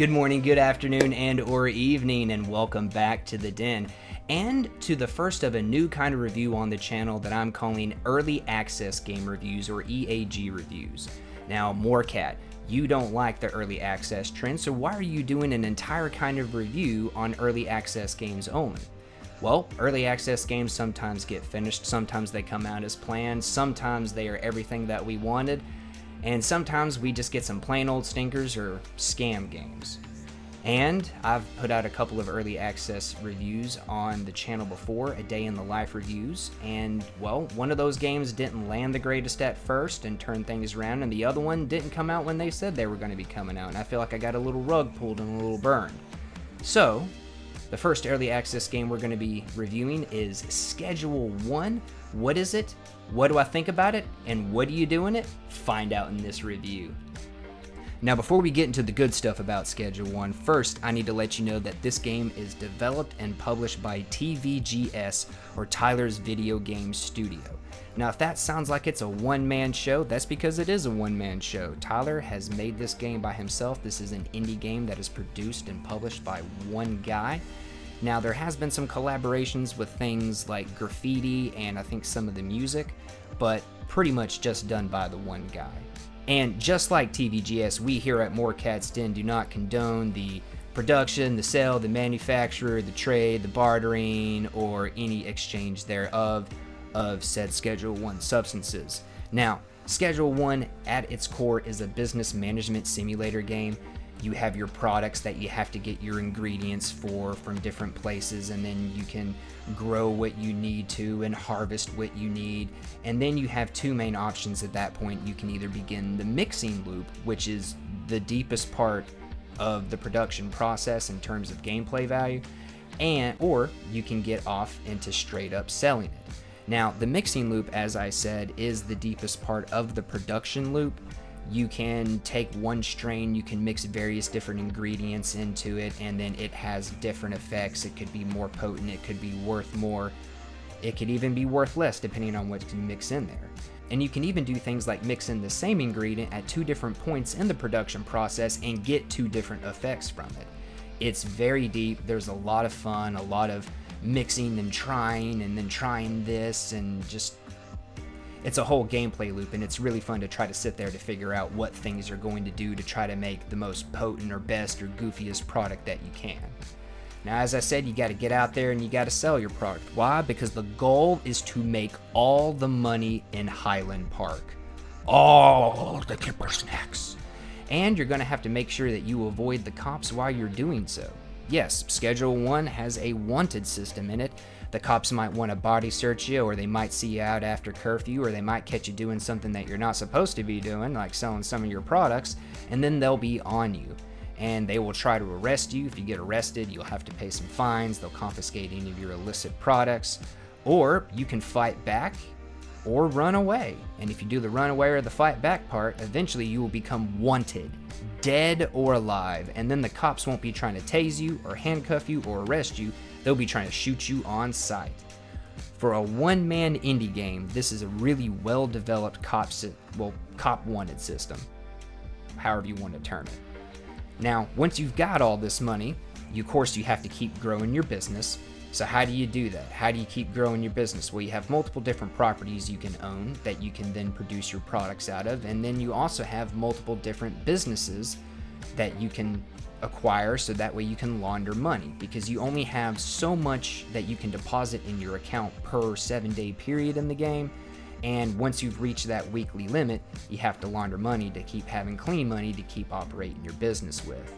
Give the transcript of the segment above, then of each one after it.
Good morning, good afternoon, and or evening, and welcome back to The Den, and to the first of a new kind of review on the channel that I'm calling Early Access Game Reviews, or E.A.G reviews. Now, Morecat, you don't like the early access trend, so why are you doing an entire kind of review on early access games only? Well, early access games sometimes get finished, sometimes they come out as planned, sometimes they are everything that we wanted, and sometimes we just get some plain old stinkers or scam games. And I've put out a couple of early access reviews on the channel before, a day in the life reviews, and well, one of those games didn't land the greatest at first and turn things around, and the other one didn't come out when they said they were going to be coming out, and I feel like I got a little rug pulled and a little burned. So, the first early access game we're going to be reviewing is Schedule 1. What is it? What do I think about it? And what do you do in it? Find out in this review. Now, before we get into the good stuff about Schedule 1, first I need to let you know that this game is developed and published by TVGS, or Tyler's Video Game Studio. Now, if that sounds like it's a one-man show, that's because it is a one-man show. Tyler has made this game by himself. This is an indie game that is produced and published by one guy. Now, there has been some collaborations with things like graffiti and I think some of the music, but pretty much just done by the one guy. And just like TVGS, we here at Morecat's Den do not condone the production, the sale, the manufacture, the trade, the bartering, or any exchange thereof of said Schedule 1 substances. Now, Schedule 1 at its core is a business management simulator game. You have your products that you have to get your ingredients for from different places, and then you can grow what you need to and harvest what you need. And then you have two main options at that point. You can either begin the mixing loop, which is the deepest part of the production process in terms of gameplay value, or you can get off into straight up selling it. Now, the mixing loop, as I said, is the deepest part of the production loop. You can take one strain, you can mix various different ingredients into it, and then it has different effects. It could be more potent, it could be worth more, it could even be worth less depending on what you mix in there. And you can even do things like mix in the same ingredient at two different points in the production process and get two different effects from it. It's very deep, there's a lot of fun, a lot of mixing and then trying this, and just it's a whole gameplay loop, and it's really fun to try to sit there to figure out what things you're going to do to try to make the most potent or best or goofiest product that you can. Now, as I said, you got to get out there and you got to sell your product. Why? Because the goal is to make all the money in Highland Park. All the kipper snacks. And you're going to have to make sure that you avoid the cops while you're doing so. Yes, Schedule 1 has a wanted system in it. The cops might want to body search you, or they might see you out after curfew, or they might catch you doing something that you're not supposed to be doing, like selling some of your products, and then they'll be on you. And they will try to arrest you. If you get arrested, you'll have to pay some fines. They'll confiscate any of your illicit products. Or you can fight back or run away. And if you do the run away or the fight back part, eventually you will become wanted, dead or alive. And then the cops won't be trying to tase you or handcuff you or arrest you. They'll be trying to shoot you on sight. For a one-man indie game, this is a really well-developed cop wanted system, however you want to term it. Now, once you've got all this money, of course you have to keep growing your business. So how do you do that? How do you keep growing your business? Well, you have multiple different properties you can own that you can then produce your products out of, and then you also have multiple different businesses that you can acquire, so that way you can launder money, because you only have so much that you can deposit in your account per 7-day period in the game, and once you've reached that weekly limit, you have to launder money to keep having clean money to keep operating your business with.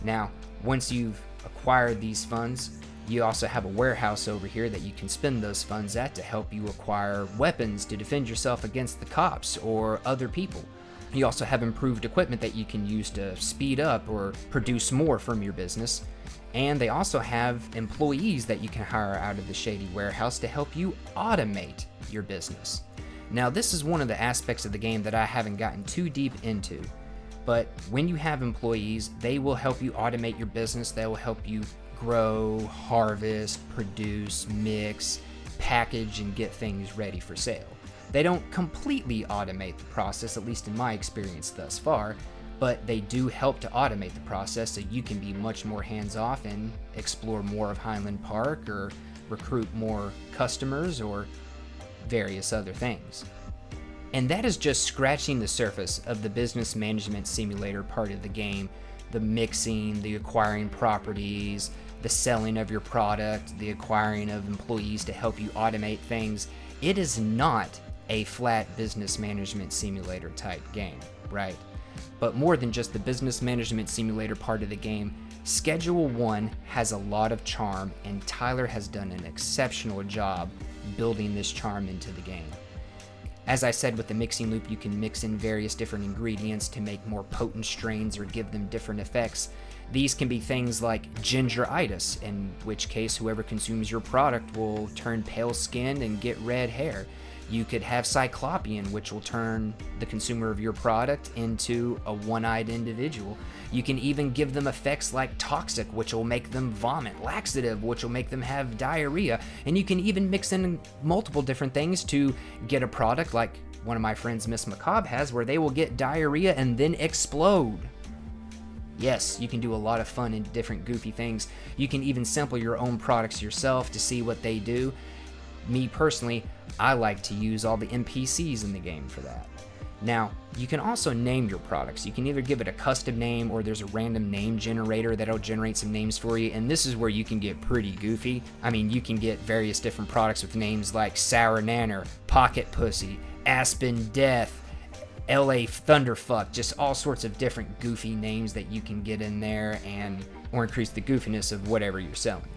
Now, once you've acquired these funds, you also have a warehouse over here that you can spend those funds at to help you acquire weapons to defend yourself against the cops or other people. You also have improved equipment that you can use to speed up or produce more from your business. And they also have employees that you can hire out of the shady warehouse to help you automate your business. Now, this is one of the aspects of the game that I haven't gotten too deep into. But when you have employees, they will help you automate your business. They will help you grow, harvest, produce, mix, package, and get things ready for sale. They don't completely automate the process, at least in my experience thus far, but they do help to automate the process so you can be much more hands-off and explore more of Highland Park or recruit more customers or various other things. And that is just scratching the surface of the business management simulator part of the game. The mixing, the acquiring properties, the selling of your product, the acquiring of employees to help you automate things. It is not a flat business management simulator type game, right? But more than just the business management simulator part of the game, Schedule 1 has a lot of charm, and Tyler has done an exceptional job building this charm into the game. As I said, with the mixing loop, you can mix in various different ingredients to make more potent strains or give them different effects. These can be things like gingeritis, in which case whoever consumes your product will turn pale-skinned and get red hair. You could have cyclopean, which will turn the consumer of your product into a one-eyed individual. You can even give them effects like toxic, which will make them vomit, laxative, which will make them have diarrhea, and you can even mix in multiple different things to get a product like one of my friends, Miss Macabre, has, where they will get diarrhea and then explode. Yes, you can do a lot of fun and different goofy things. You can even sample your own products yourself to see what they do. Me personally, I like to use all the NPCs in the game for that. Now, you can also name your products. You can either give it a custom name or there's a random name generator that'll generate some names for you, and this is where you can get pretty goofy. I mean, you can get various different products with names like Sour Nanner, Pocket Pussy, Aspen Death, LA Thunderfuck, just all sorts of different goofy names that you can get in there or increase the goofiness of whatever you're selling.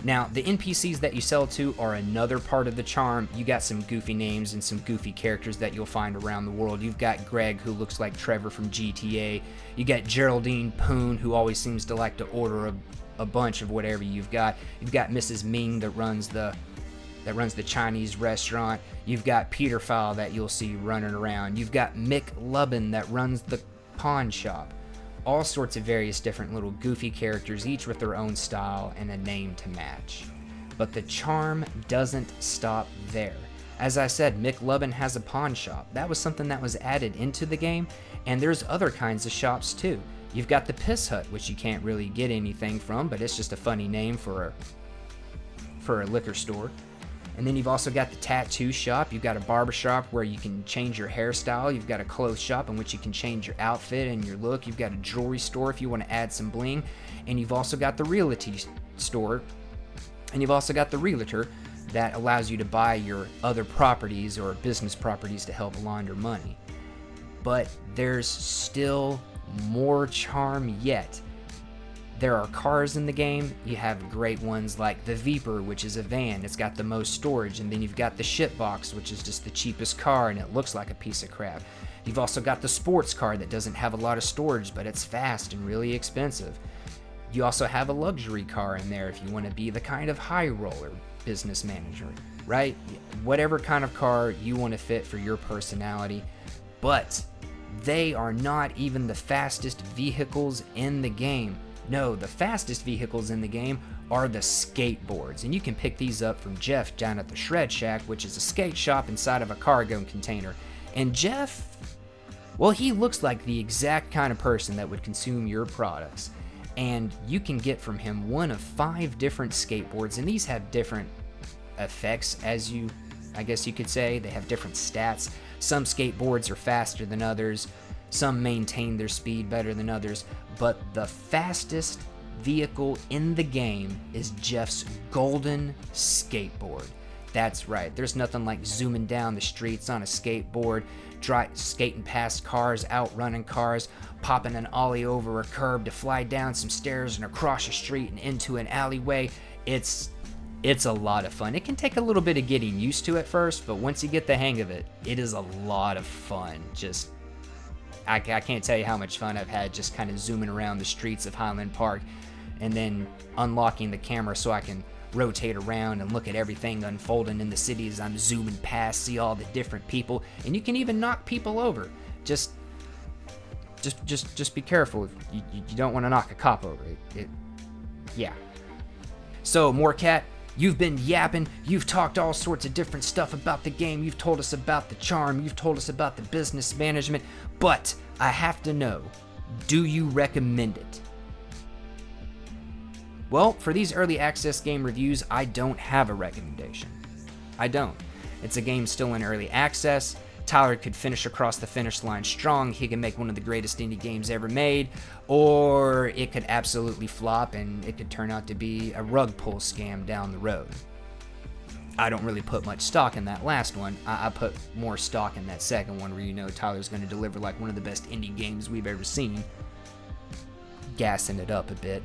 Now, the NPCs that you sell to are another part of the charm. You got some goofy names and some goofy characters that you'll find around the world. You've got Greg, who looks like Trevor from GTA. You got Geraldine Poon, who always seems to like to order a bunch of whatever you've got. You've got Mrs. Ming that runs the Chinese restaurant. You've got Peter Fowl that you'll see running around. You've got Mick Lubin that runs the pawn shop. All sorts of various different little goofy characters, each with their own style and a name to match. But the charm doesn't stop there. As I said, Mick Lubin has a pawn shop. That was something that was added into the game, and there's other kinds of shops too. You've got the Piss Hut, which you can't really get anything from, but it's just a funny name for a liquor store. And then you've also got the tattoo shop. You've got a barber shop where you can change your hairstyle. You've got a clothes shop in which you can change your outfit and your look. You've got a jewelry store if you want to add some bling. And you've also got the realty store. And you've also got the realtor that allows you to buy your other properties or business properties to help launder money. But there's still more charm yet. There are cars in the game. You have great ones like the Viper, which is a van. It's got the most storage. And then you've got the Shitbox, which is just the cheapest car, and it looks like a piece of crap. You've also got the sports car that doesn't have a lot of storage, but it's fast and really expensive. You also have a luxury car in there if you want to be the kind of high roller business manager, right? Whatever kind of car you want to fit for your personality. But they are not even the fastest vehicles in the game. No, the fastest vehicles in the game are the skateboards, and you can pick these up from Jeff down at the Shred Shack, which is a skate shop inside of a cargo container. And Jeff, well, he looks like the exact kind of person that would consume your products. And you can get from him one of 5 different skateboards, and these have different effects, I guess you could say. They have different stats. Some skateboards are faster than others. Some maintain their speed better than others, but the fastest vehicle in the game is Jeff's golden skateboard. That's right, there's nothing like zooming down the streets on a skateboard, skating past cars, outrunning cars, popping an ollie over a curb to fly down some stairs and across a street and into an alleyway. It's a lot of fun. It can take a little bit of getting used to at first, but once you get the hang of it, it is a lot of fun. I can't tell you how much fun I've had just kind of zooming around the streets of Highland Park and then unlocking the camera so I can rotate around and look at everything unfolding in the city as I'm zooming past, see all the different people, and you can even knock people over. Just be careful. You don't want to knock a cop over. Yeah. So, Morecat, you've been yapping, you've talked all sorts of different stuff about the game, you've told us about the charm, you've told us about the business management, but I have to know, Do you recommend it? Well, for these early access game reviews, I don't have a recommendation. I don't. It's a game still in early access. Tyler could finish across the finish line strong. He can make one of the greatest indie games ever made, or it could absolutely flop and it could turn out to be a rug pull scam down the road. I don't really put much stock in that last one. I put more stock in that second one where you know Tyler's going to deliver like one of the best indie games we've ever seen. Gassing it up a bit,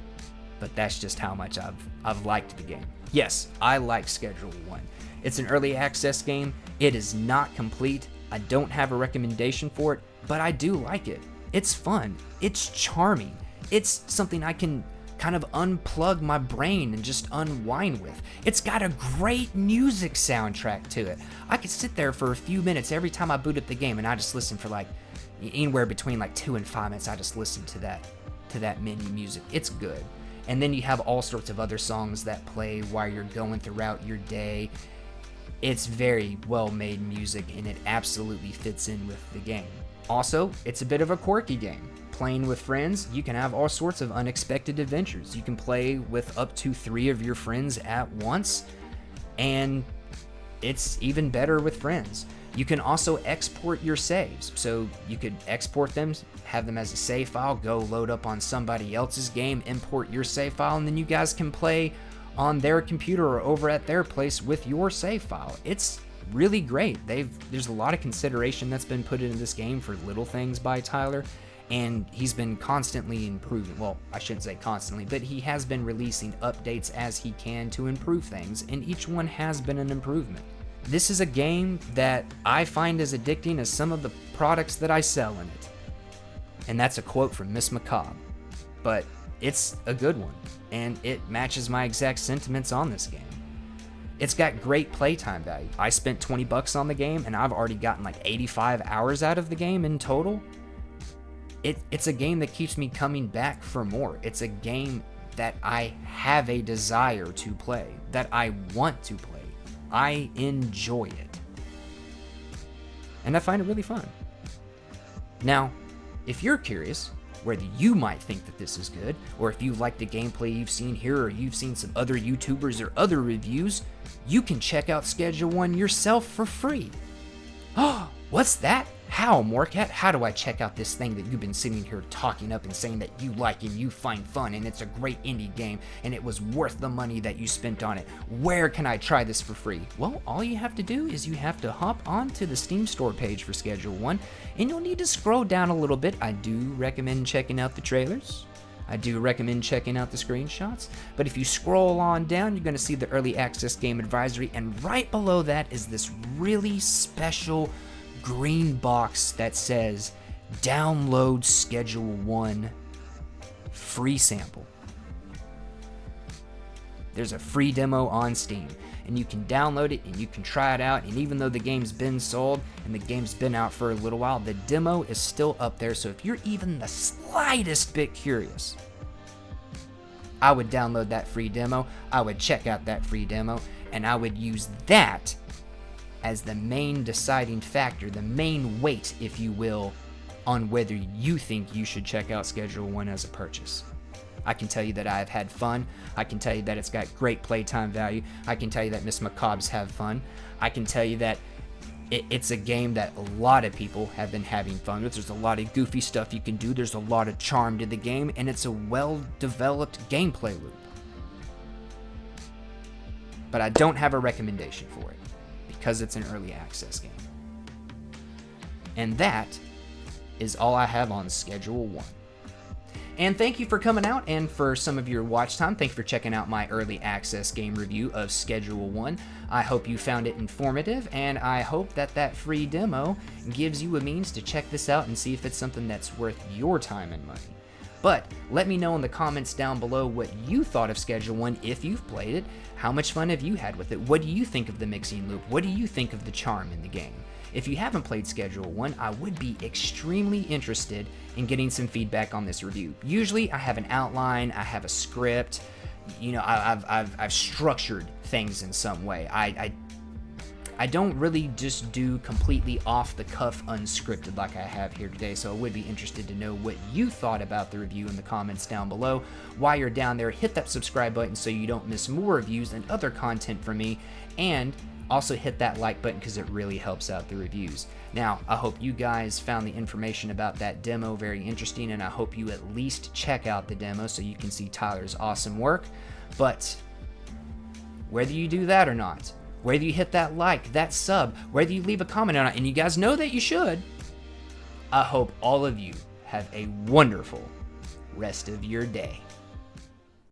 but that's just how much I've liked the game. Yes, I like Schedule 1. It's an early access game. It is not complete. I don't have a recommendation for it, but I do like it. It's fun. It's charming. It's something I can kind of unplug my brain and just unwind with. It's got a great music soundtrack to it. I could sit there for a few minutes every time I boot up the game and I just listen for like anywhere between like 2 and 5 minutes. I just listen to that menu music. It's good. And then you have all sorts of other songs that play while you're going throughout your day. It's very well-made music, and it absolutely fits in with the game. Also, it's a bit of a quirky game. Playing with friends, you can have all sorts of unexpected adventures. You can play with up to 3 of your friends at once, and it's even better with friends. You can also export your saves, so you could export them, have them as a save file, go load up on somebody else's game, import your save file, and then you guys can play on their computer or over at their place with your save file. It's really great. There's a lot of consideration that's been put into this game for little things by Tyler, and he's been constantly improving. Well, I shouldn't say constantly, but he has been releasing updates as he can to improve things, and each one has been an improvement. This is a game that I find as addicting as some of the products that I sell in it. And that's a quote from Miss Macabre. But it's a good one, and it matches my exact sentiments on this game. It's got great playtime value. I spent $20 on the game, and I've already gotten like 85 hours out of the game in total. It's a game that keeps me coming back for more. It's a game that I have a desire to play, that I want to play. I enjoy it. And I find it really fun. Now, if you're curious whether you might think that this is good, or if you like the gameplay you've seen here, or you've seen some other YouTubers or other reviews, you can check out Schedule 1 yourself for free. Oh, what's that? How, Morecat? How do I check out this thing that you've been sitting here talking up and saying that you like and you find fun and it's a great indie game and it was worth the money that you spent on it? Where can I try this for free? Well, all you have to do is you have to hop onto the Steam store page for Schedule 1, and you'll need to scroll down a little bit. I do recommend checking out the trailers. I do recommend checking out the screenshots, but if you scroll on down, you're going to see the Early Access Game Advisory, and right below that is this really special green box that says download Schedule 1 free sample. There's a free demo on Steam, and you can download it and you can try it out, and even though the game's been sold and the game's been out for a little while, the demo is still up there. So if you're even the slightest bit curious, I would download that free demo, I would check out that free demo, and I would use that as the main deciding factor, the main weight, if you will, on whether you think you should check out Schedule 1 as a purchase. I can tell you that I've had fun. I can tell you that it's got great playtime value. I can tell you that Miss Macabres have fun. I can tell you that it's a game that a lot of people have been having fun with. There's a lot of goofy stuff you can do. There's a lot of charm to the game, and it's a well-developed gameplay loop. But I don't have a recommendation for it, because it's an early access game. And that is all I have on Schedule 1. And thank you for coming out and for some of your watch time. Thank you for checking out my early access game review of Schedule 1. I hope you found it informative, and I hope that that free demo gives you a means to check this out and see if it's something that's worth your time and money. But let me know in the comments down below what you thought of Schedule 1 if you've played it. How much fun have you had with it? What do you think of the mixing loop? What do you think of the charm in the game? If you haven't played Schedule 1, I would be extremely interested in getting some feedback on this review. Usually I have an outline, I have a script, you know, I've structured things in some way. I don't really just do completely off the cuff unscripted like I have here today, so I would be interested to know what you thought about the review in the comments down below. While you're down there, hit that subscribe button so you don't miss more reviews and other content from me, and also hit that like button because it really helps out the reviews. Now, I hope you guys found the information about that demo very interesting, and I hope you at least check out the demo so you can see Tyler's awesome work. But whether you do that or not, whether you hit that like, that sub, whether you leave a comment or not, and you guys know that you should, I hope all of you have a wonderful rest of your day.